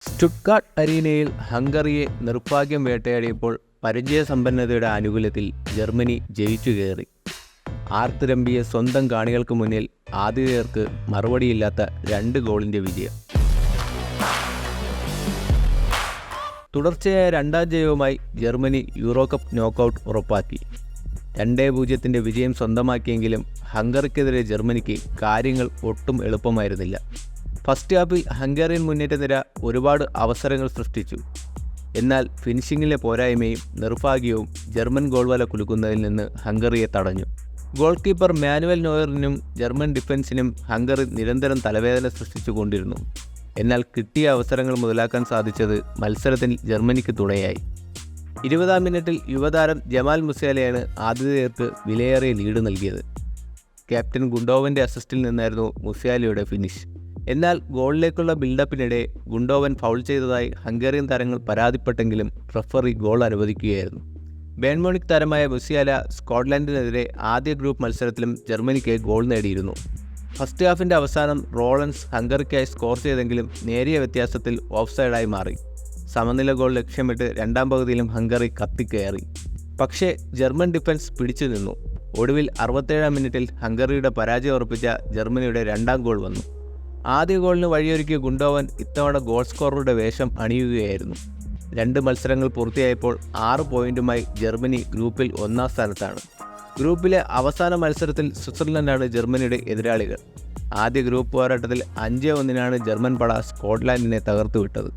Stuttgart അരീനയിൽ ഹംഗറിയെ നിർഭാഗ്യം വേട്ടയാടിയപ്പോൾ പരിചയസമ്പന്നതയുടെ ആനുകൂല്യത്തിൽ Germany ജയിച്ചു കയറി. ആർത്തുരമ്പിയ സ്വന്തം കാണികൾക്ക് മുന്നിൽ ആതിഥേയർക്ക് മറുപടിയില്ലാത്ത 2 ഗോളിൻ്റെ വിജയം. തുടർച്ചയായ 2ാം ജയവുമായി ജർമ്മനി യൂറോ കപ്പ് നോക്കൌട്ട് ഉറപ്പാക്കി. 2-0 വിജയം സ്വന്തമാക്കിയെങ്കിലും ഹംഗറിക്കെതിരെ ജർമ്മനിക്ക് കാര്യങ്ങൾ ഒട്ടും എളുപ്പമായിരുന്നില്ല. ഫസ്റ്റ് ഹാഫിൽ ഹംഗേറിയൻ മുന്നേറ്റ നിര ഒരുപാട് അവസരങ്ങൾ സൃഷ്ടിച്ചു. എന്നാൽ ഫിനിഷിങ്ങിലെ പോരായ്മയും നിർഭാഗ്യവും ജർമ്മൻ ഗോൾ വല കുലുക്കുന്നതിൽ നിന്ന് ഹംഗറിയെ തടഞ്ഞു. ഗോൾ കീപ്പർ മാനുവൽ നോയറിനും ജർമ്മൻ ഡിഫൻസിനും ഹംഗറി നിരന്തരം തലവേദന സൃഷ്ടിച്ചുകൊണ്ടിരുന്നു. എന്നാൽ കിട്ടിയ അവസരങ്ങൾ മുതലാക്കാൻ സാധിച്ചത് മത്സരത്തിൽ ജർമ്മനിക്ക് തുണയായി. 20ാം മിനിറ്റിൽ യുവതാരം ജമാൽ മുസിയാലയാണ് ആതിഥേയർക്ക് വിലയേറിയ ലീഡ് നൽകിയത്. ക്യാപ്റ്റൻ ഗുണ്ടോവൻ്റെ അസിസ്റ്റിൽ നിന്നായിരുന്നു മുസിയാലയുടെ ഫിനിഷ്. എന്നാൽ ഗോളിലേക്കുള്ള ബിൽഡപ്പിനിടെ ഗുണ്ടോവൻ ഫൗൾ ചെയ്തതായി ഹംഗേറിയൻ താരങ്ങൾ പരാതിപ്പെട്ടെങ്കിലും റഫറി ഗോൾ അനുവദിക്കുകയായിരുന്നു. ബയേൺ മ്യൂണിക്ക് താരമായ മുസിയാല സ്കോട്ട്ലൻഡിനെതിരെ ആദ്യ ഗ്രൂപ്പ് മത്സരത്തിലും ജർമ്മനിക്ക് ഗോൾ നേടിയിരുന്നു. ഫസ്റ്റ് ഹാഫിൻ്റെ അവസാനം റോളൻസ് ഹംഗറിക്കായി സ്കോർ ചെയ്തെങ്കിലും നേരിയ വ്യത്യാസത്തിൽ ഓഫ് സൈഡായി മാറി. സമനില ഗോൾ ലക്ഷ്യമിട്ട് 2ാം പകുതിയിലും ഹംഗറി കത്തിക്കയറി. പക്ഷേ ജർമ്മൻ ഡിഫൻസ് പിടിച്ചു നിന്നു. ഒടുവിൽ 67ാം മിനിറ്റിൽ ഹംഗറിയുടെ പരാജയം ഉറപ്പിച്ച ജർമ്മനിയുടെ 2ാം ഗോൾ വന്നു. ആദ്യ ഗോളിന് വഴിയൊരുക്കിയ ഗുണ്ടോവൻ ഇത്തവണ ഗോൾ സ്കോററുടെ വേഷം അണിയുകയായിരുന്നു. 2 മത്സരങ്ങൾ പൂർത്തിയായപ്പോൾ 6 പോയിന്റുമായി ജർമ്മനി ഗ്രൂപ്പിൽ 1ാം സ്ഥാനത്താണ്. ഗ്രൂപ്പിലെ അവസാന മത്സരത്തിൽ സ്വിറ്റ്സർലൻഡാണ് ജർമ്മനിയുടെ എതിരാളികൾ. ആദ്യ ഗ്രൂപ്പ് പോരാട്ടത്തിൽ 5-1 ജർമ്മൻ പട സ്കോട്ട്ലാൻഡിനെ തകർത്തുവിട്ടത്.